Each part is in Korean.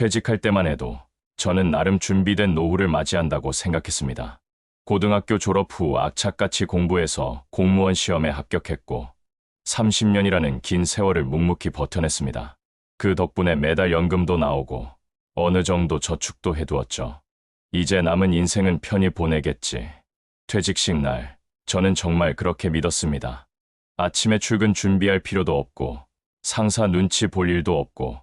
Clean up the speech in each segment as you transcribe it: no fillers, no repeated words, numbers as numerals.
퇴직할 때만 해도 저는 나름 준비된 노후를 맞이한다고 생각했습니다. 고등학교 졸업 후 악착같이 공부해서 공무원 시험에 합격했고 30년이라는 긴 세월을 묵묵히 버텨냈습니다. 그 덕분에 매달 연금도 나오고 어느 정도 저축도 해두었죠. 이제 남은 인생은 편히 보내겠지. 퇴직식 날, 저는 정말 그렇게 믿었습니다. 아침에 출근 준비할 필요도 없고 상사 눈치 볼 일도 없고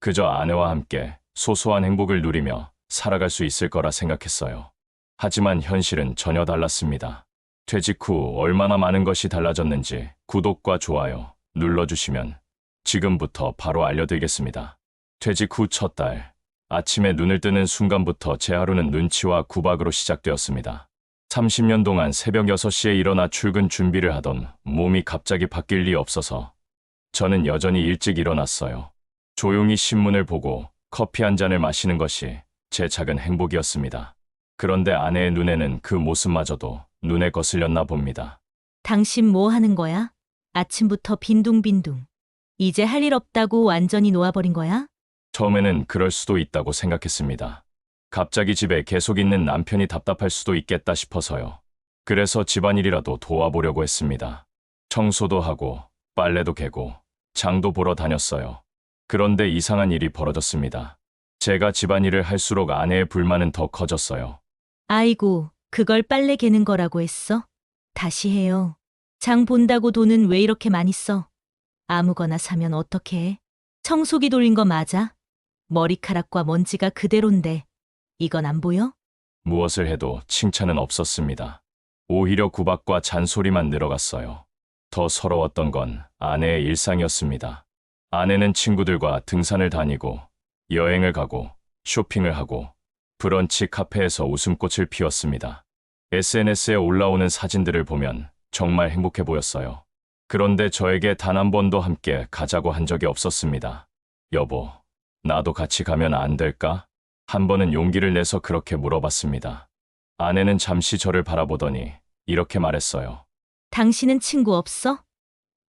그저 아내와 함께 소소한 행복을 누리며 살아갈 수 있을 거라 생각했어요. 하지만 현실은 전혀 달랐습니다. 퇴직 후 얼마나 많은 것이 달라졌는지 구독과 좋아요 눌러주시면 지금부터 바로 알려드리겠습니다. 퇴직 후 첫 달, 아침에 눈을 뜨는 순간부터 제 하루는 눈치와 구박으로 시작되었습니다. 30년 동안 새벽 6시에 일어나 출근 준비를 하던 몸이 갑자기 바뀔 리 없어서 저는 여전히 일찍 일어났어요. 조용히 신문을 보고 커피 한 잔을 마시는 것이 제 작은 행복이었습니다. 그런데 아내의 눈에는 그 모습마저도 눈에 거슬렸나 봅니다. 당신 뭐 하는 거야? 아침부터 빈둥빈둥. 이제 할 일 없다고 완전히 놓아버린 거야? 처음에는 그럴 수도 있다고 생각했습니다. 갑자기 집에 계속 있는 남편이 답답할 수도 있겠다 싶어서요. 그래서 집안일이라도 도와보려고 했습니다. 청소도 하고 빨래도 개고 장도 보러 다녔어요. 그런데 이상한 일이 벌어졌습니다. 제가 집안일을 할수록 아내의 불만은 더 커졌어요. 아이고, 그걸 빨래 개는 거라고 했어? 다시 해요. 장 본다고 돈은 왜 이렇게 많이 써? 아무거나 사면 어떻게 해? 청소기 돌린 거 맞아? 머리카락과 먼지가 그대로인데 이건 안 보여? 무엇을 해도 칭찬은 없었습니다. 오히려 구박과 잔소리만 늘어갔어요. 더 서러웠던 건 아내의 일상이었습니다. 아내는 친구들과 등산을 다니고 여행을 가고 쇼핑을 하고 브런치 카페에서 웃음꽃을 피웠습니다. SNS에 올라오는 사진들을 보면 정말 행복해 보였어요. 그런데 저에게 단 한 번도 함께 가자고 한 적이 없었습니다. 여보, 나도 같이 가면 안 될까? 한 번은 용기를 내서 그렇게 물어봤습니다. 아내는 잠시 저를 바라보더니 이렇게 말했어요. 당신은 친구 없어?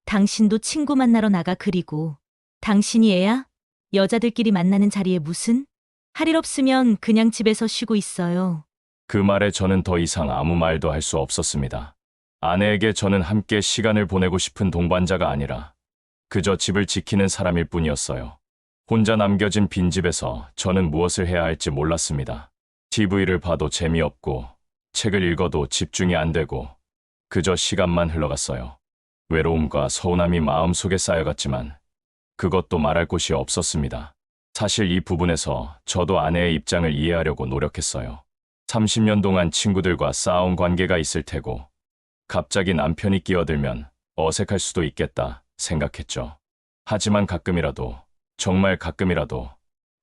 당신도 친구 만나러 나가. 그리고 당신이 애야? 여자들끼리 만나는 자리에 무슨? 할 일 없으면 그냥 집에서 쉬고 있어요. 그 말에 저는 더 이상 아무 말도 할 수 없었습니다. 아내에게 저는 함께 시간을 보내고 싶은 동반자가 아니라 그저 집을 지키는 사람일 뿐이었어요. 혼자 남겨진 빈집에서 저는 무엇을 해야 할지 몰랐습니다. TV를 봐도 재미없고 책을 읽어도 집중이 안 되고 그저 시간만 흘러갔어요. 외로움과 서운함이 마음속에 쌓여갔지만 그것도 말할 곳이 없었습니다. 사실 이 부분에서 저도 아내의 입장을 이해하려고 노력했어요. 30년 동안 친구들과 쌓아온 관계가 있을 테고 갑자기 남편이 끼어들면 어색할 수도 있겠다 생각했죠. 하지만 가끔이라도, 정말 가끔이라도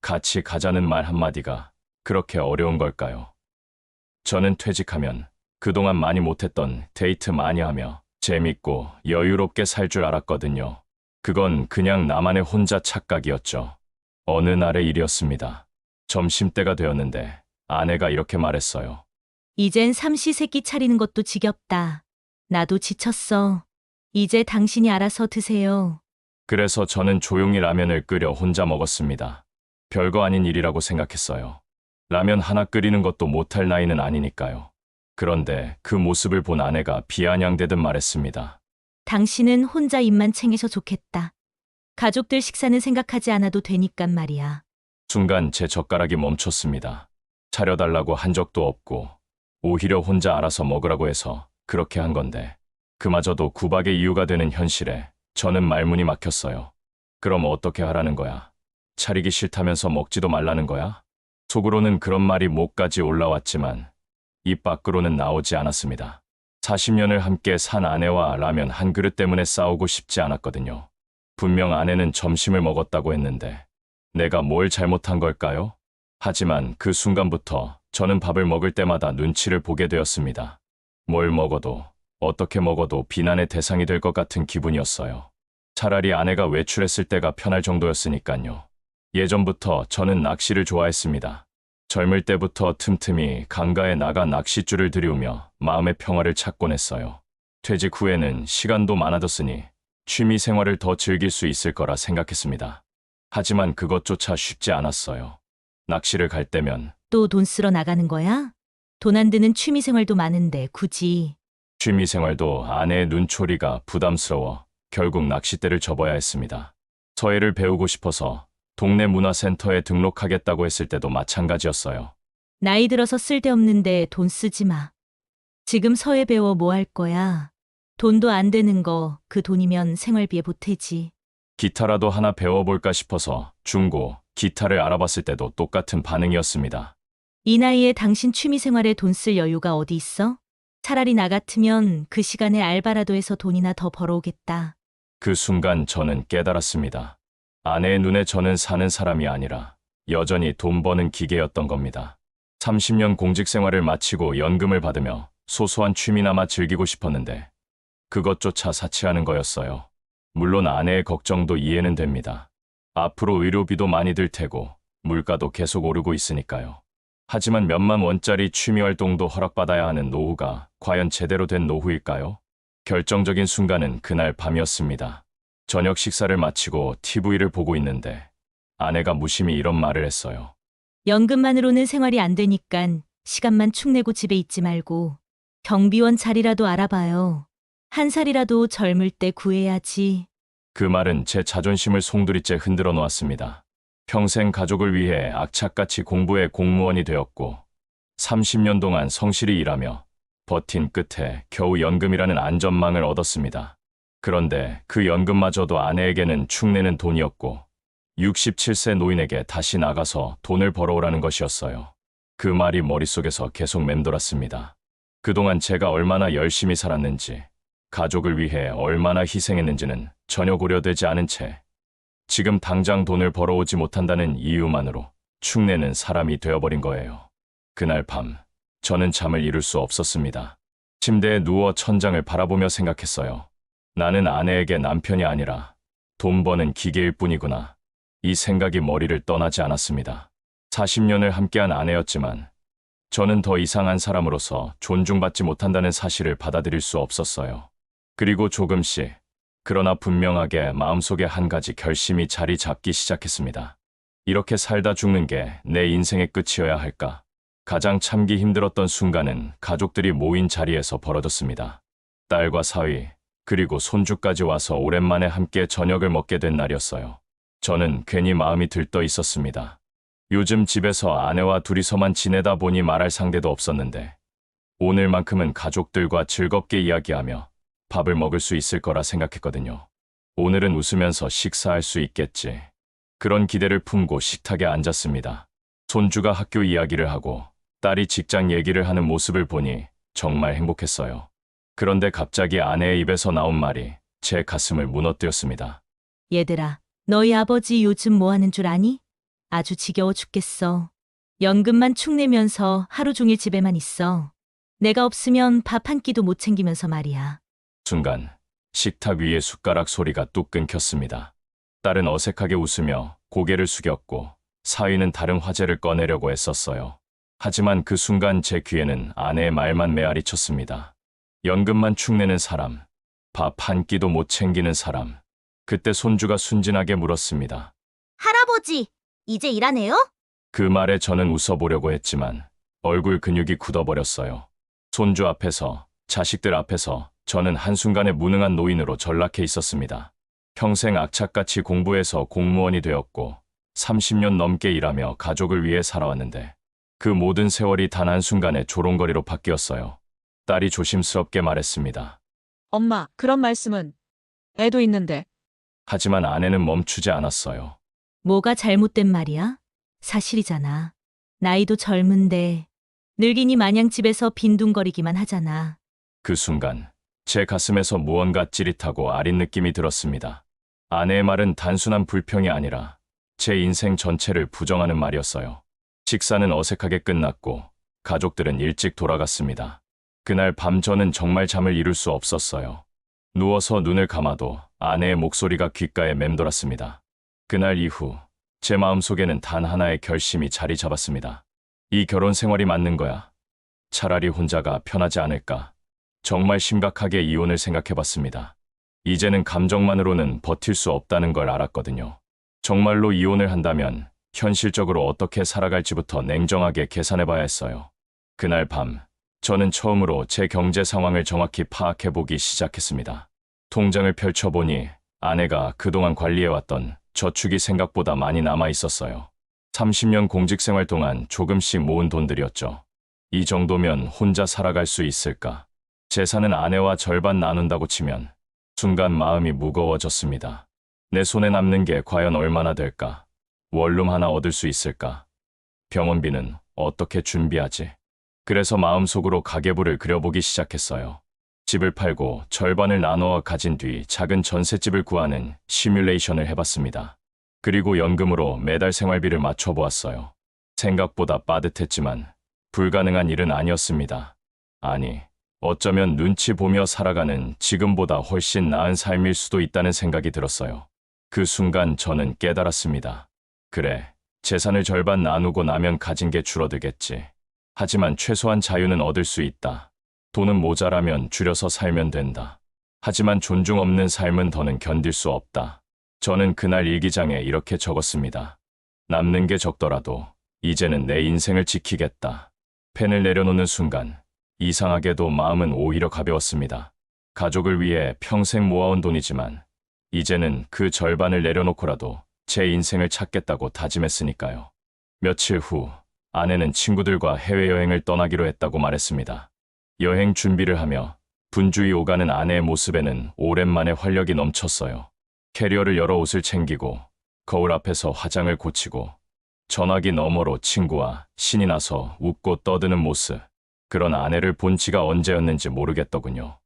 같이 가자는 말 한마디가 그렇게 어려운 걸까요? 저는 퇴직하면 그동안 많이 못했던 데이트 많이 하며 재밌고 여유롭게 살 줄 알았거든요. 그건 그냥 나만의 혼자 착각이었죠. 어느 날의 일이었습니다. 점심때가 되었는데 아내가 이렇게 말했어요. 이젠 삼시세끼 차리는 것도 지겹다. 나도 지쳤어. 이제 당신이 알아서 드세요. 그래서 저는 조용히 라면을 끓여 혼자 먹었습니다. 별거 아닌 일이라고 생각했어요. 라면 하나 끓이는 것도 못할 나이는 아니니까요. 그런데 그 모습을 본 아내가 비아냥대듯 말했습니다. 당신은 혼자 입만 챙겨서 좋겠다. 가족들 식사는 생각하지 않아도 되니깐 말이야. 순간 제 젓가락이 멈췄습니다. 차려달라고 한 적도 없고 오히려 혼자 알아서 먹으라고 해서 그렇게 한 건데 그마저도 구박의 이유가 되는 현실에 저는 말문이 막혔어요. 그럼 어떻게 하라는 거야? 차리기 싫다면서 먹지도 말라는 거야? 속으로는 그런 말이 목까지 올라왔지만 입 밖으로는 나오지 않았습니다. 40년을 함께 산 아내와 라면 한 그릇 때문에 싸우고 싶지 않았거든요. 분명 아내는 점심을 먹었다고 했는데 내가 뭘 잘못한 걸까요? 하지만 그 순간부터 저는 밥을 먹을 때마다 눈치를 보게 되었습니다. 뭘 먹어도 어떻게 먹어도 비난의 대상이 될 것 같은 기분이었어요. 차라리 아내가 외출했을 때가 편할 정도였으니까요. 예전부터 저는 낚시를 좋아했습니다. 젊을 때부터 틈틈이 강가에 나가 낚싯줄을 들이우며 마음의 평화를 찾곤 했어요. 퇴직 후에는 시간도 많아졌으니 취미 생활을 더 즐길 수 있을 거라 생각했습니다. 하지만 그것조차 쉽지 않았어요. 낚시를 갈 때면 또 돈 쓰러 나가는 거야? 돈 안 드는 취미 생활도 많은데 굳이. 취미 생활도 아내의 눈초리가 부담스러워 결국 낚싯대를 접어야 했습니다. 서예를 배우고 싶어서 동네 문화센터에 등록하겠다고 했을 때도 마찬가지였어요. 나이 들어서 쓸데없는데 돈 쓰지 마. 지금 서예 배워 뭐 할 거야? 돈도 안 되는 거 그 돈이면 생활비에 보태지. 기타라도 하나 배워볼까 싶어서 중고 기타를 알아봤을 때도 똑같은 반응이었습니다. 이 나이에 당신 취미 생활에 돈 쓸 여유가 어디 있어? 차라리 나 같으면 그 시간에 알바라도 해서 돈이나 더 벌어오겠다. 그 순간 저는 깨달았습니다. 아내의 눈에 저는 사는 사람이 아니라 여전히 돈 버는 기계였던 겁니다. 30년 공직 생활을 마치고 연금을 받으며 소소한 취미나마 즐기고 싶었는데 그것조차 사치하는 거였어요. 물론 아내의 걱정도 이해는 됩니다. 앞으로 의료비도 많이 들 테고 물가도 계속 오르고 있으니까요. 하지만 몇만 원짜리 취미 활동도 허락받아야 하는 노후가 과연 제대로 된 노후일까요? 결정적인 순간은 그날 밤이었습니다. 저녁 식사를 마치고 TV를 보고 있는데 아내가 무심히 이런 말을 했어요. 연금만으로는 생활이 안 되니깐 시간만 축 내고 집에 있지 말고 경비원 자리라도 알아봐요. 한 살이라도 젊을 때 구해야지. 그 말은 제 자존심을 송두리째 흔들어 놓았습니다. 평생 가족을 위해 악착같이 공부해 공무원이 되었고 30년 동안 성실히 일하며 버틴 끝에 겨우 연금이라는 안전망을 얻었습니다. 그런데 그 연금마저도 아내에게는 축내는 돈이었고 67세 노인에게 다시 나가서 돈을 벌어오라는 것이었어요. 그 말이 머릿속에서 계속 맴돌았습니다. 그동안 제가 얼마나 열심히 살았는지, 가족을 위해 얼마나 희생했는지는 전혀 고려되지 않은 채 지금 당장 돈을 벌어오지 못한다는 이유만으로 축내는 사람이 되어버린 거예요. 그날 밤 저는 잠을 이룰 수 없었습니다. 침대에 누워 천장을 바라보며 생각했어요. 나는 아내에게 남편이 아니라 돈 버는 기계일 뿐이구나. 이 생각이 머리를 떠나지 않았습니다. 40년을 함께한 아내였지만 저는 더 이상한 사람으로서 존중받지 못한다는 사실을 받아들일 수 없었어요. 그리고 조금씩, 그러나 분명하게 마음속에 한 가지 결심이 자리 잡기 시작했습니다. 이렇게 살다 죽는 게 내 인생의 끝이어야 할까? 가장 참기 힘들었던 순간은 가족들이 모인 자리에서 벌어졌습니다. 딸과 사위, 그리고 손주까지 와서 오랜만에 함께 저녁을 먹게 된 날이었어요. 저는 괜히 마음이 들떠 있었습니다. 요즘 집에서 아내와 둘이서만 지내다 보니 말할 상대도 없었는데 오늘만큼은 가족들과 즐겁게 이야기하며 밥을 먹을 수 있을 거라 생각했거든요. 오늘은 웃으면서 식사할 수 있겠지. 그런 기대를 품고 식탁에 앉았습니다. 손주가 학교 이야기를 하고 딸이 직장 얘기를 하는 모습을 보니 정말 행복했어요. 그런데 갑자기 아내의 입에서 나온 말이 제 가슴을 무너뜨렸습니다. 얘들아, 너희 아버지 요즘 뭐 하는 줄 아니? 아주 지겨워 죽겠어. 연금만 축 내면서 하루 종일 집에만 있어. 내가 없으면 밥 한 끼도 못 챙기면서 말이야. 순간 식탁 위에 숟가락 소리가 뚝 끊겼습니다. 딸은 어색하게 웃으며 고개를 숙였고 사위는 다른 화제를 꺼내려고 애썼어요. 하지만 그 순간 제 귀에는 아내의 말만 메아리 쳤습니다. 연금만 축내는 사람, 밥 한 끼도 못 챙기는 사람. 그때 손주가 순진하게 물었습니다. 할아버지, 이제 일하네요? 그 말에 저는 웃어보려고 했지만 얼굴 근육이 굳어버렸어요. 손주 앞에서, 자식들 앞에서 저는 한순간에 무능한 노인으로 전락해 있었습니다. 평생 악착같이 공부해서 공무원이 되었고 30년 넘게 일하며 가족을 위해 살아왔는데 그 모든 세월이 단 한순간에 조롱거리로 바뀌었어요. 딸이 조심스럽게 말했습니다. 엄마, 그런 말씀은 애도 있는데. 하지만 아내는 멈추지 않았어요. 뭐가 잘못된 말이야? 사실이잖아. 나이도 젊은데 늙은이 마냥 집에서 빈둥거리기만 하잖아. 그 순간 제 가슴에서 무언가 찌릿하고 아린 느낌이 들었습니다. 아내의 말은 단순한 불평이 아니라 제 인생 전체를 부정하는 말이었어요. 식사는 어색하게 끝났고 가족들은 일찍 돌아갔습니다. 그날 밤 저는 정말 잠을 이룰 수 없었어요. 누워서 눈을 감아도 아내의 목소리가 귓가에 맴돌았습니다. 그날 이후 제 마음속에는 단 하나의 결심이 자리 잡았습니다. 이 결혼 생활이 맞는 거야. 차라리 혼자가 편하지 않을까. 정말 심각하게 이혼을 생각해봤습니다. 이제는 감정만으로는 버틸 수 없다는 걸 알았거든요. 정말로 이혼을 한다면 현실적으로 어떻게 살아갈지부터 냉정하게 계산해봐야 했어요. 그날 밤, 저는 처음으로 제 경제 상황을 정확히 파악해보기 시작했습니다. 통장을 펼쳐보니 아내가 그동안 관리해왔던 저축이 생각보다 많이 남아 있었어요. 30년 공직생활 동안 조금씩 모은 돈들이었죠. 이 정도면 혼자 살아갈 수 있을까? 재산은 아내와 절반 나눈다고 치면 순간 마음이 무거워졌습니다. 내 손에 남는 게 과연 얼마나 될까? 원룸 하나 얻을 수 있을까? 병원비는 어떻게 준비하지? 그래서 마음속으로 가계부를 그려보기 시작했어요. 집을 팔고 절반을 나누어 가진 뒤 작은 전셋집을 구하는 시뮬레이션을 해봤습니다. 그리고 연금으로 매달 생활비를 맞춰보았어요. 생각보다 빠듯했지만 불가능한 일은 아니었습니다. 아니, 어쩌면 눈치 보며 살아가는 지금보다 훨씬 나은 삶일 수도 있다는 생각이 들었어요. 그 순간 저는 깨달았습니다. 그래, 재산을 절반 나누고 나면 가진 게 줄어들겠지. 하지만 최소한 자유는 얻을 수 있다. 돈은 모자라면 줄여서 살면 된다. 하지만 존중 없는 삶은 더는 견딜 수 없다. 저는 그날 일기장에 이렇게 적었습니다. 남는 게 적더라도 이제는 내 인생을 지키겠다. 펜을 내려놓는 순간 이상하게도 마음은 오히려 가벼웠습니다. 가족을 위해 평생 모아온 돈이지만 이제는 그 절반을 내려놓고라도 제 인생을 찾겠다고 다짐했으니까요. 며칠 후 아내는 친구들과 해외여행을 떠나기로 했다고 말했습니다. 여행 준비를 하며 분주히 오가는 아내의 모습에는 오랜만에 활력이 넘쳤어요. 캐리어를 열어 옷을 챙기고 거울 앞에서 화장을 고치고 전화기 너머로 친구와 신이 나서 웃고 떠드는 모습. 그런 아내를 본 지가 언제였는지 모르겠더군요.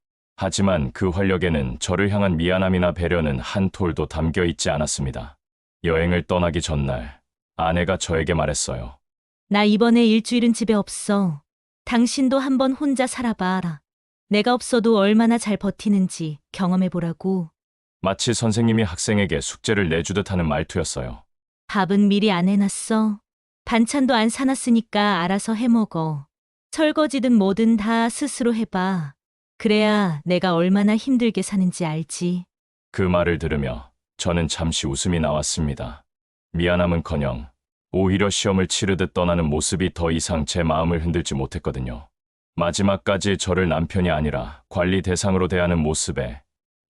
하지만 그 활력에는 저를 향한 미안함이나 배려는 한 톨도 담겨 있지 않았습니다. 여행을 떠나기 전날 아내가 저에게 말했어요. 나 이번에 일주일은 집에 없어. 당신도 한번 혼자 살아봐. 내가 없어도 얼마나 잘 버티는지 경험해보라고. 마치 선생님이 학생에게 숙제를 내주듯 하는 말투였어요. 밥은 미리 안 해놨어. 반찬도 안 사놨으니까 알아서 해먹어. 설거지든 뭐든 다 스스로 해봐. 그래야 내가 얼마나 힘들게 사는지 알지. 그 말을 들으며 저는 잠시 웃음이 나왔습니다. 미안함은커녕 오히려 시험을 치르듯 떠나는 모습이 더 이상 제 마음을 흔들지 못했거든요. 마지막까지 저를 남편이 아니라 관리 대상으로 대하는 모습에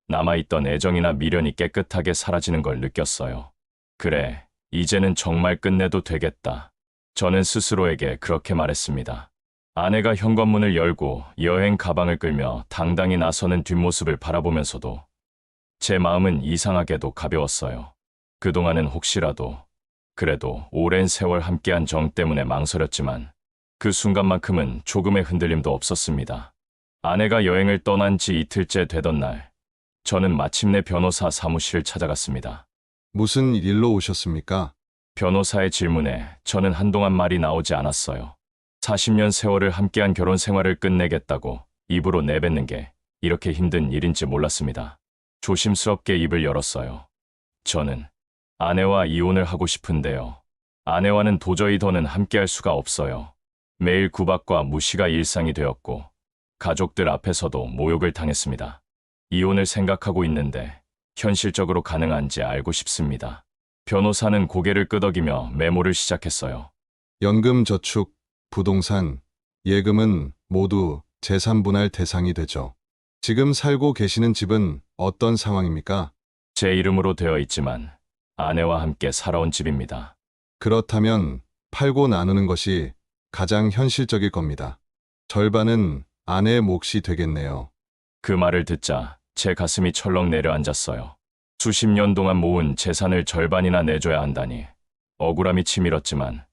남아있던 애정이나 미련이 깨끗하게 사라지는 걸 느꼈어요. 그래, 이제는 정말 끝내도 되겠다. 저는 스스로에게 그렇게 말했습니다. 아내가 현관문을 열고 여행 가방을 끌며 당당히 나서는 뒷모습을 바라보면서도 제 마음은 이상하게도 가벼웠어요. 그동안은 혹시라도, 그래도 오랜 세월 함께한 정 때문에 망설였지만 그 순간만큼은 조금의 흔들림도 없었습니다. 아내가 여행을 떠난 지 이틀째 되던 날, 저는 마침내 변호사 사무실을 찾아갔습니다. 무슨 일로 오셨습니까? 변호사의 질문에 저는 한동안 말이 나오지 않았어요. 40년 세월을 함께한 결혼 생활을 끝내겠다고 입으로 내뱉는 게 이렇게 힘든 일인지 몰랐습니다. 조심스럽게 입을 열었어요. 저는 아내와 이혼을 하고 싶은데요. 아내와는 도저히 더는 함께할 수가 없어요. 매일 구박과 무시가 일상이 되었고 가족들 앞에서도 모욕을 당했습니다. 이혼을 생각하고 있는데 현실적으로 가능한지 알고 싶습니다. 변호사는 고개를 끄덕이며 메모를 시작했어요. 연금, 저축, 부동산, 예금은 모두 재산 분할 대상이 되죠. 지금 살고 계시는 집은 어떤 상황입니까? 제 이름으로 되어 있지만 아내와 함께 살아온 집입니다. 그렇다면 팔고 나누는 것이 가장 현실적일 겁니다. 절반은 아내의 몫이 되겠네요. 그 말을 듣자 제 가슴이 철렁 내려앉았어요. 수십 년 동안 모은 재산을 절반이나 내줘야 한다니 억울함이 치밀었지만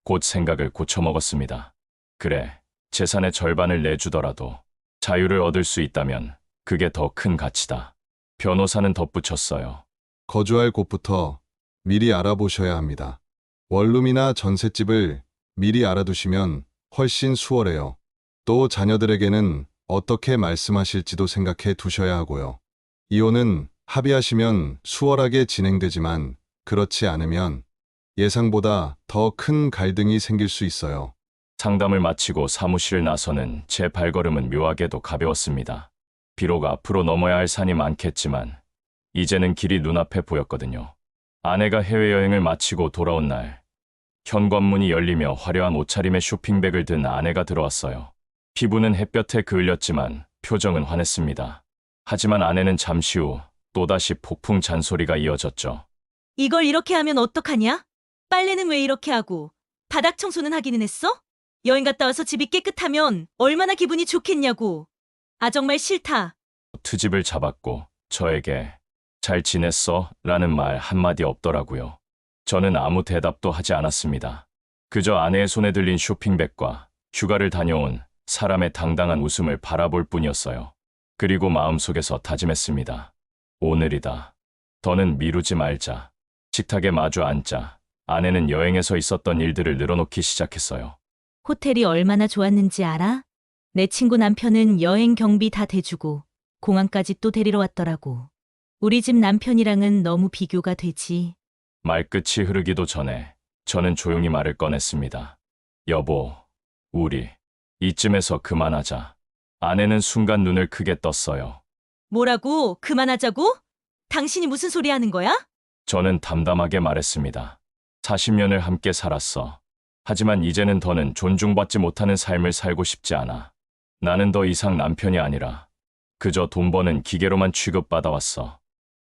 곧 생각을 고쳐먹었습니다. 그래, 재산의 절반을 내주더라도 자유를 얻을 수 있다면 그게 더 큰 가치다. 변호사는 덧붙였어요. 거주할 곳부터 미리 알아보셔야 합니다. 원룸이나 전셋집을 미리 알아두시면 훨씬 수월해요. 또 자녀들에게는 어떻게 말씀하실지도 생각해 두셔야 하고요. 이혼은 합의하시면 수월하게 진행되지만 그렇지 않으면 예상보다 더 큰 갈등이 생길 수 있어요. 상담을 마치고 사무실을 나서는 제 발걸음은 묘하게도 가벼웠습니다. 비록 앞으로 넘어야 할 산이 많겠지만 이제는 길이 눈앞에 보였거든요. 아내가 해외여행을 마치고 돌아온 날, 현관문이 열리며 화려한 옷차림의 쇼핑백을 든 아내가 들어왔어요. 피부는 햇볕에 그을렸지만 표정은 환했습니다. 하지만 아내는 잠시 후 또다시 폭풍 잔소리가 이어졌죠. 이걸 이렇게 하면 어떡하냐? 빨래는 왜 이렇게 하고 바닥 청소는 하기는 했어? 여행 갔다 와서 집이 깨끗하면 얼마나 기분이 좋겠냐고. 아 정말 싫다. 트집을 잡았고 저에게 잘 지냈어? 라는 말 한마디 없더라고요. 저는 아무 대답도 하지 않았습니다. 그저 아내의 손에 들린 쇼핑백과 휴가를 다녀온 사람의 당당한 웃음을 바라볼 뿐이었어요. 그리고 마음속에서 다짐했습니다. 오늘이다. 더는 미루지 말자. 식탁에 마주 앉자. 아내는 여행에서 있었던 일들을 늘어놓기 시작했어요. 호텔이 얼마나 좋았는지 알아? 내 친구 남편은 여행 경비 다 대주고 공항까지 또 데리러 왔더라고. 우리 집 남편이랑은 너무 비교가 되지. 말끝이 흐르기도 전에 저는 조용히 말을 꺼냈습니다. 여보, 우리 이쯤에서 그만하자. 아내는 순간 눈을 크게 떴어요. 뭐라고? 그만하자고? 당신이 무슨 소리 하는 거야? 저는 담담하게 말했습니다. 40년을 함께 살았어. 하지만 이제는 더는 존중받지 못하는 삶을 살고 싶지 않아. 나는 더 이상 남편이 아니라 그저 돈 버는 기계로만 취급받아왔어.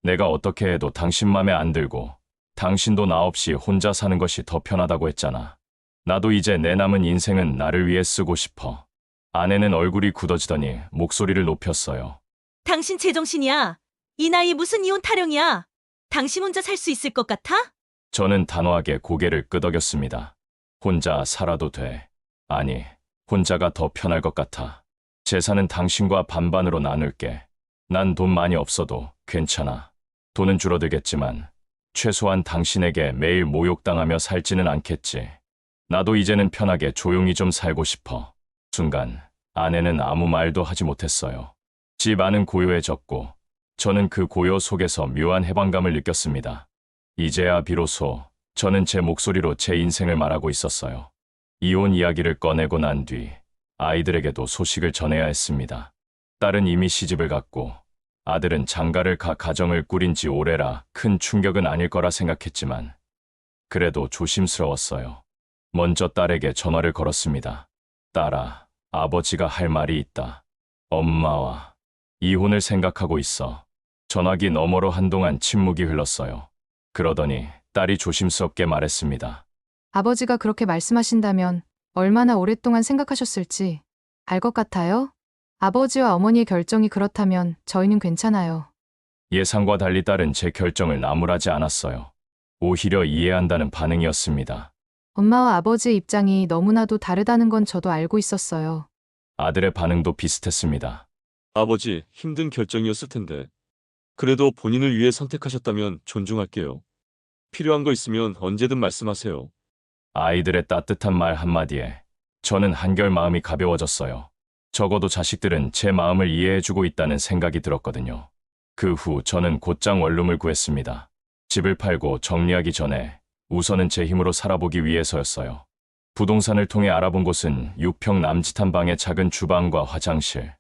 내가 어떻게 해도 당신 맘에 안 들고 당신도 나 없이 혼자 사는 것이 더 편하다고 했잖아. 나도 이제 내 남은 인생은 나를 위해 쓰고 싶어. 아내는 얼굴이 굳어지더니 목소리를 높였어요. 당신 제정신이야. 이 나이에 무슨 이혼 타령이야. 당신 혼자 살 수 있을 것 같아? 저는 단호하게 고개를 끄덕였습니다. 혼자 살아도 돼. 아니, 혼자가 더 편할 것 같아. 재산은 당신과 반반으로 나눌게. 난 돈 많이 없어도 괜찮아. 돈은 줄어들겠지만 최소한 당신에게 매일 모욕당하며 살지는 않겠지. 나도 이제는 편하게 조용히 좀 살고 싶어. 순간 아내는 아무 말도 하지 못했어요. 집 안은 고요해졌고 저는 그 고요 속에서 묘한 해방감을 느꼈습니다. 이제야 비로소 저는 제 목소리로 제 인생을 말하고 있었어요. 이혼 이야기를 꺼내고 난 뒤 아이들에게도 소식을 전해야 했습니다. 딸은 이미 시집을 갔고 아들은 장가를 가 가정을 꾸린 지 오래라 큰 충격은 아닐 거라 생각했지만 그래도 조심스러웠어요. 먼저 딸에게 전화를 걸었습니다. 딸아, 아버지가 할 말이 있다. 엄마와 이혼을 생각하고 있어. 전화기 너머로 한동안 침묵이 흘렀어요. 그러더니 딸이 조심스럽게 말했습니다. 아버지가 그렇게 말씀하신다면 얼마나 오랫동안 생각하셨을지 알 것 같아요? 아버지와 어머니의 결정이 그렇다면 저희는 괜찮아요. 예상과 달리 딸은 제 결정을 나무라지 않았어요. 오히려 이해한다는 반응이었습니다. 엄마와 아버지의 입장이 너무나도 다르다는 건 저도 알고 있었어요. 아들의 반응도 비슷했습니다. 아버지, 힘든 결정이었을 텐데. 그래도 본인을 위해 선택하셨다면 존중할게요. 필요한 거 있으면 언제든 말씀하세요. 아이들의 따뜻한 말 한마디에 저는 한결 마음이 가벼워졌어요. 적어도 자식들은 제 마음을 이해해주고 있다는 생각이 들었거든요. 그 후 저는 곧장 원룸을 구했습니다. 집을 팔고 정리하기 전에 우선은 제 힘으로 살아보기 위해서였어요. 부동산을 통해 알아본 곳은 6평 남짓한 방의 작은 주방과 화장실,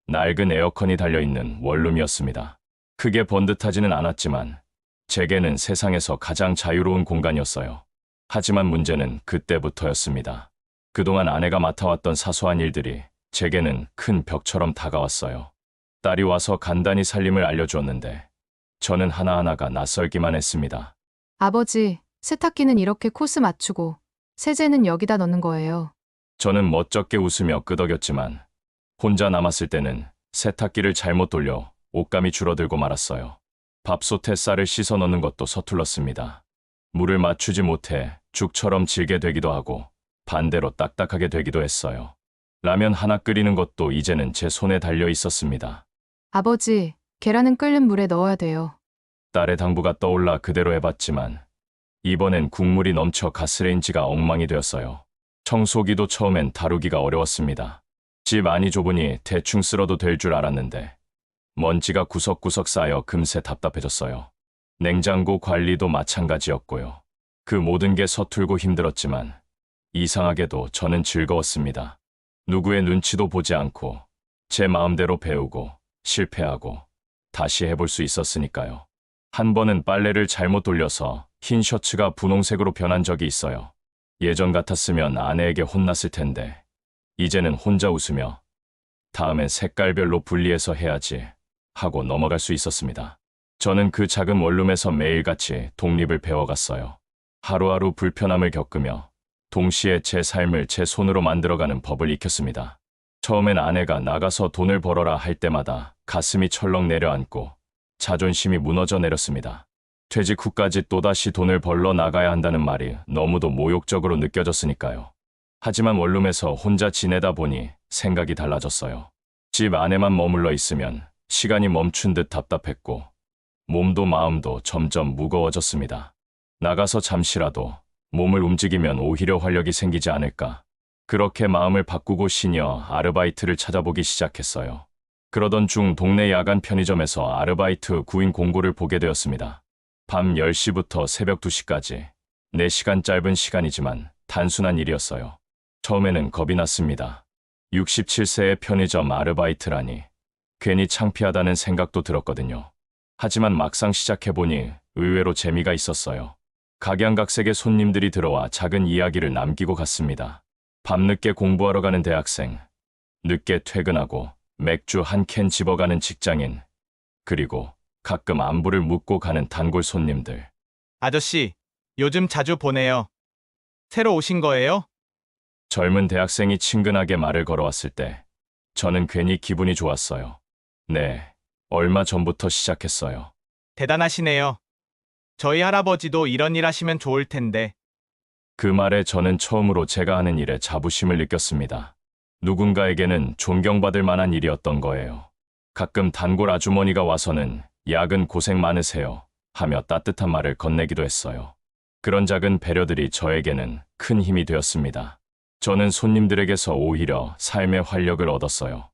낡은 에어컨이 달려있는 원룸이었습니다. 크게 번듯하지는 않았지만 제게는 세상에서 가장 자유로운 공간이었어요. 하지만 문제는 그때부터였습니다. 그동안 아내가 맡아왔던 사소한 일들이 제게는 큰 벽처럼 다가왔어요. 딸이 와서 간단히 살림을 알려주었는데 저는 하나하나가 낯설기만 했습니다. 아버지, 세탁기는 이렇게 코스 맞추고 세제는 여기다 넣는 거예요. 저는 멋쩍게 웃으며 끄덕였지만 혼자 남았을 때는 세탁기를 잘못 돌려 옷감이 줄어들고 말았어요. 밥솥에 쌀을 씻어 넣는 것도 서툴렀습니다. 물을 맞추지 못해 죽처럼 질게 되기도 하고 반대로 딱딱하게 되기도 했어요. 라면 하나 끓이는 것도 이제는 제 손에 달려 있었습니다. 아버지, 계란은 끓는 물에 넣어야 돼요. 딸의 당부가 떠올라 그대로 해봤지만 이번엔 국물이 넘쳐 가스레인지가 엉망이 되었어요. 청소기도 처음엔 다루기가 어려웠습니다. 집 안이 좁으니 대충 쓸어도 될 줄 알았는데 먼지가 구석구석 쌓여 금세 답답해졌어요. 냉장고 관리도 마찬가지였고요. 그 모든 게 서툴고 힘들었지만 이상하게도 저는 즐거웠습니다. 누구의 눈치도 보지 않고 제 마음대로 배우고 실패하고 다시 해볼 수 있었으니까요. 한 번은 빨래를 잘못 돌려서 흰 셔츠가 분홍색으로 변한 적이 있어요. 예전 같았으면 아내에게 혼났을 텐데 이제는 혼자 웃으며 다음엔 색깔별로 분리해서 해야지 하고 넘어갈 수 있었습니다. 저는 그 작은 원룸에서 매일같이 독립을 배워갔어요. 하루하루 불편함을 겪으며 동시에 제 삶을 제 손으로 만들어가는 법을 익혔습니다. 처음엔 아내가 나가서 돈을 벌어라 할 때마다 가슴이 철렁 내려앉고 자존심이 무너져 내렸습니다. 퇴직 후까지 또다시 돈을 벌러 나가야 한다는 말이 너무도 모욕적으로 느껴졌으니까요. 하지만 원룸에서 혼자 지내다 보니 생각이 달라졌어요. 집 안에만 머물러 있으면 시간이 멈춘 듯 답답했고 몸도 마음도 점점 무거워졌습니다. 나가서 잠시라도 몸을 움직이면 오히려 활력이 생기지 않을까. 그렇게 마음을 바꾸고 시니어 아르바이트를 찾아보기 시작했어요. 그러던 중 동네 야간 편의점에서 아르바이트 구인 공고를 보게 되었습니다. 밤 10시부터 새벽 2시까지 4시간 짧은 시간이지만 단순한 일이었어요. 처음에는 겁이 났습니다. 67세의 편의점 아르바이트라니 괜히 창피하다는 생각도 들었거든요. 하지만 막상 시작해보니 의외로 재미가 있었어요. 각양각색의 손님들이 들어와 작은 이야기를 남기고 갔습니다. 밤늦게 공부하러 가는 대학생, 늦게 퇴근하고 맥주 한 캔 집어가는 직장인, 그리고 가끔 안부를 묻고 가는 단골 손님들. 아저씨, 요즘 자주 보내요. 새로 오신 거예요? 젊은 대학생이 친근하게 말을 걸어왔을 때 저는 괜히 기분이 좋았어요. 네, 얼마 전부터 시작했어요. 대단하시네요. 저희 할아버지도 이런 일 하시면 좋을 텐데. 그 말에 저는 처음으로 제가 하는 일에 자부심을 느꼈습니다. 누군가에게는 존경받을 만한 일이었던 거예요. 가끔 단골 아주머니가 와서는 야근 고생 많으세요 하며 따뜻한 말을 건네기도 했어요. 그런 작은 배려들이 저에게는 큰 힘이 되었습니다. 저는 손님들에게서 오히려 삶의 활력을 얻었어요.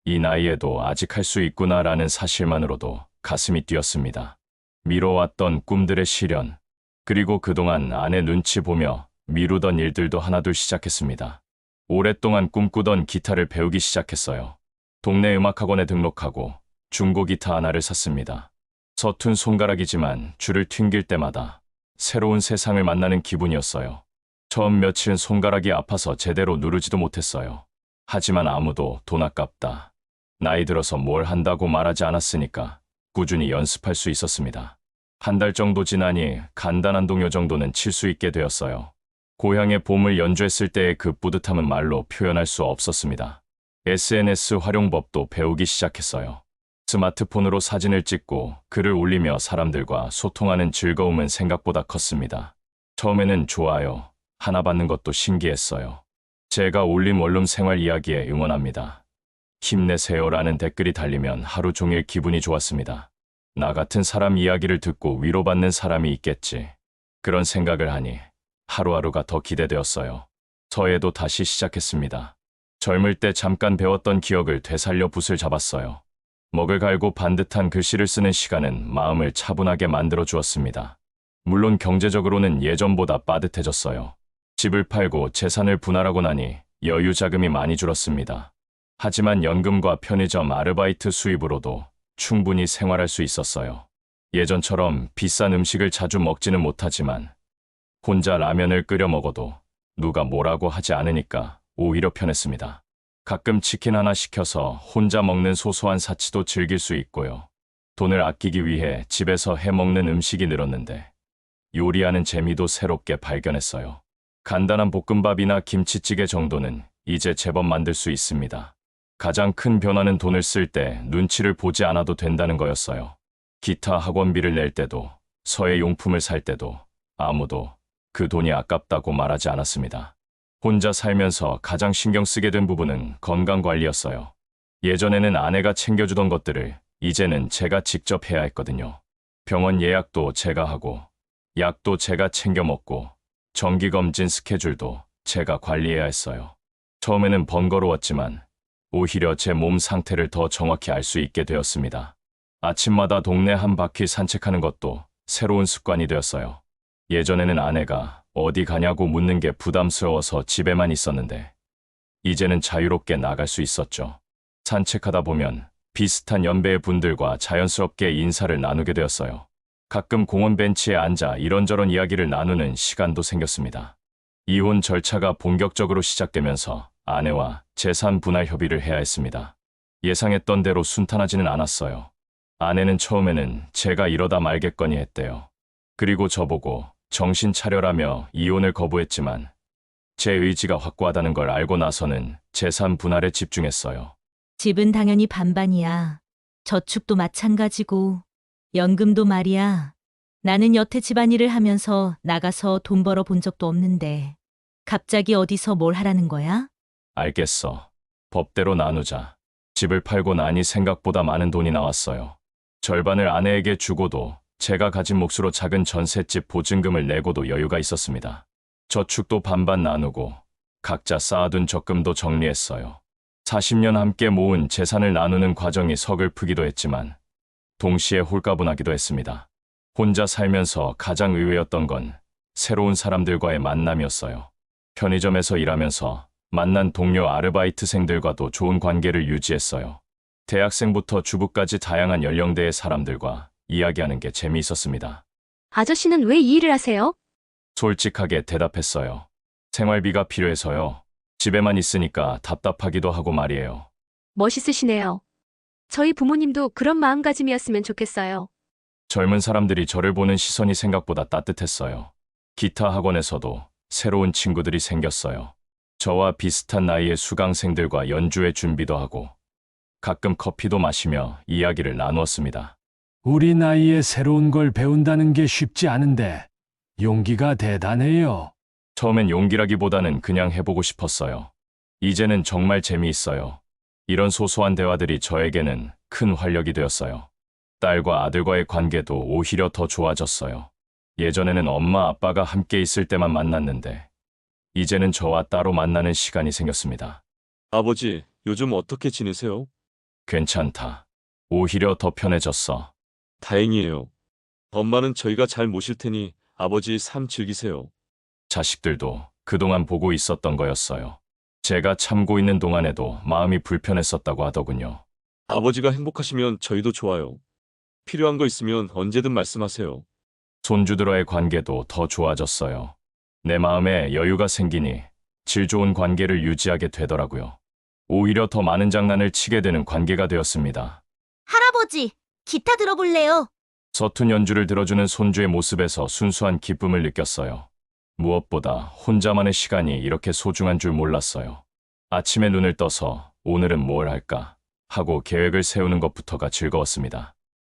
이 나이에도 아직 할 수 있구나라는 사실만으로도 가슴이 뛰었습니다. 미뤄왔던 꿈들의 실현, 그리고 그동안 아내 눈치 보며 미루던 일들도 하나둘 시작했습니다. 오랫동안 꿈꾸던 기타를 배우기 시작했어요. 동네 음악학원에 등록하고 중고 기타 하나를 샀습니다. 서툰 손가락이지만 줄을 튕길 때마다 새로운 세상을 만나는 기분이었어요. 처음 며칠은 손가락이 아파서 제대로 누르지도 못했어요. 하지만 아무도 돈 아깝다, 나이 들어서 뭘 한다고 말하지 않았으니까 꾸준히 연습할 수 있었습니다. 한 달 정도 지나니 간단한 동요 정도는 칠 수 있게 되었어요. 고향의 봄을 연주했을 때의 그 뿌듯함은 말로 표현할 수 없었습니다. SNS 활용법도 배우기 시작했어요. 스마트폰으로 사진을 찍고 글을 올리며 사람들과 소통하는 즐거움은 생각보다 컸습니다. 처음에는 좋아요 하나 받는 것도 신기했어요. 제가 올린 원룸 생활 이야기에 응원합니다, 힘내세요라는 댓글이 달리면 하루 종일 기분이 좋았습니다. 나 같은 사람 이야기를 듣고 위로받는 사람이 있겠지. 그런 생각을 하니 하루하루가 더 기대되었어요. 저에도 다시 시작했습니다. 젊을 때 잠깐 배웠던 기억을 되살려 붓을 잡았어요. 먹을 갈고 반듯한 글씨를 쓰는 시간은 마음을 차분하게 만들어 주었습니다. 물론 경제적으로는 예전보다 빠듯해졌어요. 집을 팔고 재산을 분할하고 나니 여유 자금이 많이 줄었습니다. 하지만 연금과 편의점 아르바이트 수입으로도 충분히 생활할 수 있었어요. 예전처럼 비싼 음식을 자주 먹지는 못하지만 혼자 라면을 끓여 먹어도 누가 뭐라고 하지 않으니까 오히려 편했습니다. 가끔 치킨 하나 시켜서 혼자 먹는 소소한 사치도 즐길 수 있고요. 돈을 아끼기 위해 집에서 해먹는 음식이 늘었는데 요리하는 재미도 새롭게 발견했어요. 간단한 볶음밥이나 김치찌개 정도는 이제 제법 만들 수 있습니다. 가장 큰 변화는 돈을 쓸 때 눈치를 보지 않아도 된다는 거였어요. 기타 학원비를 낼 때도 서예 용품을 살 때도 아무도 그 돈이 아깝다고 말하지 않았습니다. 혼자 살면서 가장 신경 쓰게 된 부분은 건강관리였어요. 예전에는 아내가 챙겨주던 것들을 이제는 제가 직접 해야 했거든요. 병원 예약도 제가 하고 약도 제가 챙겨 먹고 정기검진 스케줄도 제가 관리해야 했어요. 처음에는 번거로웠지만 오히려 제 몸 상태를 더 정확히 알 수 있게 되었습니다. 아침마다 동네 한 바퀴 산책하는 것도 새로운 습관이 되었어요. 예전에는 아내가 어디 가냐고 묻는 게 부담스러워서 집에만 있었는데 이제는 자유롭게 나갈 수 있었죠. 산책하다 보면 비슷한 연배의 분들과 자연스럽게 인사를 나누게 되었어요. 가끔 공원 벤치에 앉아 이런저런 이야기를 나누는 시간도 생겼습니다. 이혼 절차가 본격적으로 시작되면서 아내와 재산 분할 협의를 해야 했습니다. 예상했던 대로 순탄하지는 않았어요. 아내는 처음에는 제가 이러다 말겠거니 했대요. 그리고 저보고 정신 차려라며 이혼을 거부했지만 제 의지가 확고하다는 걸 알고 나서는 재산 분할에 집중했어요. 집은 당연히 반반이야. 저축도 마찬가지고, 연금도 말이야. 나는 여태 집안일을 하면서 나가서 돈 벌어 본 적도 없는데, 갑자기 어디서 뭘 하라는 거야? 알겠어. 법대로 나누자. 집을 팔고 나니 생각보다 많은 돈이 나왔어요. 절반을 아내에게 주고도 제가 가진 몫으로 작은 전셋집 보증금을 내고도 여유가 있었습니다. 저축도 반반 나누고 각자 쌓아둔 적금도 정리했어요. 40년 함께 모은 재산을 나누는 과정이 서글프기도 했지만 동시에 홀가분하기도 했습니다. 혼자 살면서 가장 의외였던 건 새로운 사람들과의 만남이었어요. 편의점에서 일하면서 만난 동료 아르바이트생들과도 좋은 관계를 유지했어요. 대학생부터 주부까지 다양한 연령대의 사람들과 이야기하는 게 재미있었습니다. 아저씨는 왜 이 일을 하세요? 솔직하게 대답했어요. 생활비가 필요해서요. 집에만 있으니까 답답하기도 하고 말이에요. 멋있으시네요. 저희 부모님도 그런 마음가짐이었으면 좋겠어요. 젊은 사람들이 저를 보는 시선이 생각보다 따뜻했어요. 기타 학원에서도 새로운 친구들이 생겼어요. 저와 비슷한 나이의 수강생들과 연주회 준비도 하고 가끔 커피도 마시며 이야기를 나누었습니다. 우리 나이에 새로운 걸 배운다는 게 쉽지 않은데 용기가 대단해요. 처음엔 용기라기보다는 그냥 해보고 싶었어요. 이제는 정말 재미있어요. 이런 소소한 대화들이 저에게는 큰 활력이 되었어요. 딸과 아들과의 관계도 오히려 더 좋아졌어요. 예전에는 엄마 아빠가 함께 있을 때만 만났는데 이제는 저와 따로 만나는 시간이 생겼습니다. 아버지, 요즘 어떻게 지내세요? 괜찮다. 오히려 더 편해졌어. 다행이에요. 엄마는 저희가 잘 모실 테니 아버지 삶 즐기세요. 자식들도 그동안 보고 있었던 거였어요. 제가 참고 있는 동안에도 마음이 불편했었다고 하더군요. 아버지가 행복하시면 저희도 좋아요. 필요한 거 있으면 언제든 말씀하세요. 손주들과의 관계도 더 좋아졌어요. 내 마음에 여유가 생기니 질 좋은 관계를 유지하게 되더라고요. 오히려 더 많은 장난을 치게 되는 관계가 되었습니다. 할아버지, 기타 들어볼래요? 서툰 연주를 들어주는 손주의 모습에서 순수한 기쁨을 느꼈어요. 무엇보다 혼자만의 시간이 이렇게 소중한 줄 몰랐어요. 아침에 눈을 떠서 오늘은 뭘 할까 하고 계획을 세우는 것부터가 즐거웠습니다.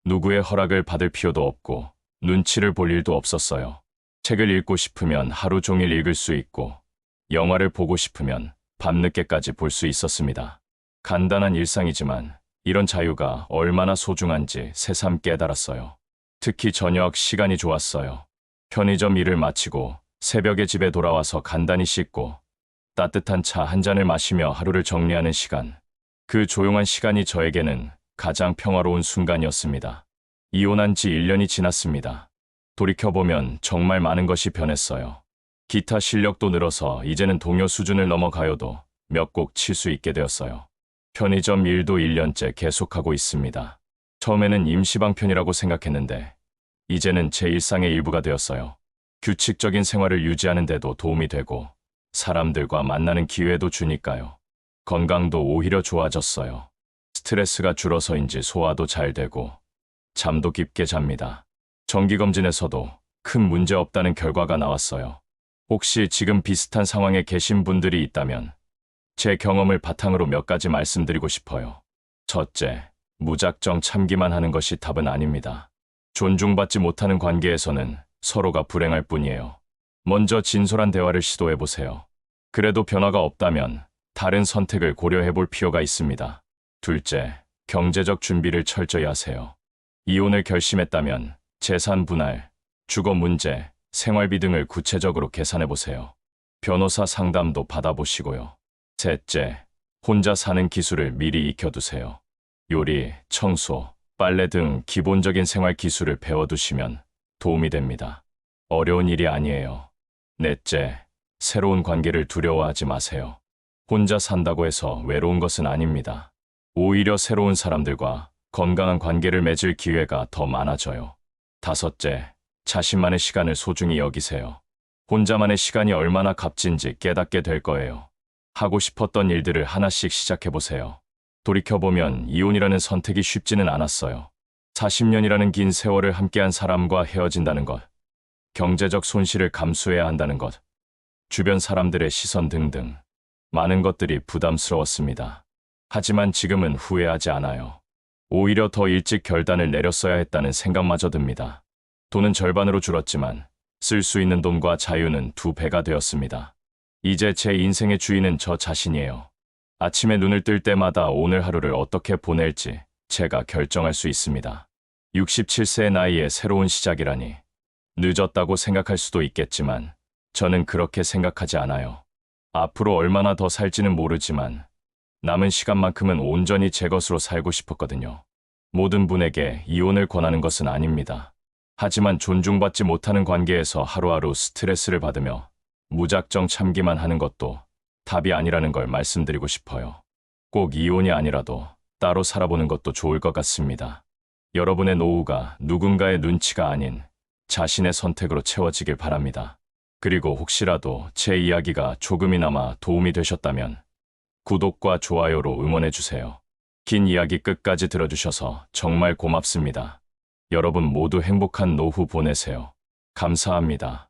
누구의 허락을 받을 필요도 없고 눈치를 볼 일도 없었어요. 책을 읽고 싶으면 하루 종일 읽을 수 있고 영화를 보고 싶으면 밤늦게까지 볼 수 있었습니다. 간단한 일상이지만 이런 자유가 얼마나 소중한지 새삼 깨달았어요. 특히 저녁 시간이 좋았어요. 편의점 일을 마치고 새벽에 집에 돌아와서 간단히 씻고 따뜻한 차 한 잔을 마시며 하루를 정리하는 시간. 그 조용한 시간이 저에게는 가장 평화로운 순간이었습니다. 이혼한 지 1년이 지났습니다. 돌이켜보면 정말 많은 것이 변했어요. 기타 실력도 늘어서 이제는 동요 수준을 넘어가요도 몇 곡 칠 수 있게 되었어요. 편의점 일도 1년째 계속하고 있습니다. 처음에는 임시방편이라고 생각했는데 이제는 제 일상의 일부가 되었어요. 규칙적인 생활을 유지하는 데도 도움이 되고 사람들과 만나는 기회도 주니까요. 건강도 오히려 좋아졌어요. 스트레스가 줄어서인지 소화도 잘 되고 잠도 깊게 잡니다. 정기검진에서도 큰 문제 없다는 결과가 나왔어요. 혹시 지금 비슷한 상황에 계신 분들이 있다면 제 경험을 바탕으로 몇 가지 말씀드리고 싶어요. 첫째, 무작정 참기만 하는 것이 답은 아닙니다. 존중받지 못하는 관계에서는 서로가 불행할 뿐이에요. 먼저 진솔한 대화를 시도해보세요. 그래도 변화가 없다면 다른 선택을 고려해볼 필요가 있습니다. 둘째, 경제적 준비를 철저히 하세요. 이혼을 결심했다면 재산 분할, 주거 문제, 생활비 등을 구체적으로 계산해보세요. 변호사 상담도 받아보시고요. 셋째, 혼자 사는 기술을 미리 익혀두세요. 요리, 청소, 빨래 등 기본적인 생활 기술을 배워두시면 도움이 됩니다. 어려운 일이 아니에요. 넷째, 새로운 관계를 두려워하지 마세요. 혼자 산다고 해서 외로운 것은 아닙니다. 오히려 새로운 사람들과 건강한 관계를 맺을 기회가 더 많아져요. 5째, 자신만의 시간을 소중히 여기세요. 혼자만의 시간이 얼마나 값진지 깨닫게 될 거예요. 하고 싶었던 일들을 하나씩 시작해보세요. 돌이켜보면 이혼이라는 선택이 쉽지는 않았어요. 40년이라는 긴 세월을 함께한 사람과 헤어진다는 것, 경제적 손실을 감수해야 한다는 것, 주변 사람들의 시선 등등 많은 것들이 부담스러웠습니다. 하지만 지금은 후회하지 않아요. 오히려 더 일찍 결단을 내렸어야 했다는 생각마저 듭니다. 돈은 절반으로 줄었지만 쓸 수 있는 돈과 자유는 2배가 되었습니다. 이제 제 인생의 주인은 저 자신이에요. 아침에 눈을 뜰 때마다 오늘 하루를 어떻게 보낼지 제가 결정할 수 있습니다. 67세의 나이에 새로운 시작이라니 늦었다고 생각할 수도 있겠지만 저는 그렇게 생각하지 않아요. 앞으로 얼마나 더 살지는 모르지만 남은 시간만큼은 온전히 제 것으로 살고 싶었거든요. 모든 분에게 이혼을 권하는 것은 아닙니다. 하지만 존중받지 못하는 관계에서 하루하루 스트레스를 받으며 무작정 참기만 하는 것도 답이 아니라는 걸 말씀드리고 싶어요. 꼭 이혼이 아니라도 따로 살아보는 것도 좋을 것 같습니다. 여러분의 노후가 누군가의 눈치가 아닌 자신의 선택으로 채워지길 바랍니다. 그리고 혹시라도 제 이야기가 조금이나마 도움이 되셨다면 구독과 좋아요로 응원해주세요. 긴 이야기 끝까지 들어주셔서 정말 고맙습니다. 여러분 모두 행복한 노후 보내세요. 감사합니다.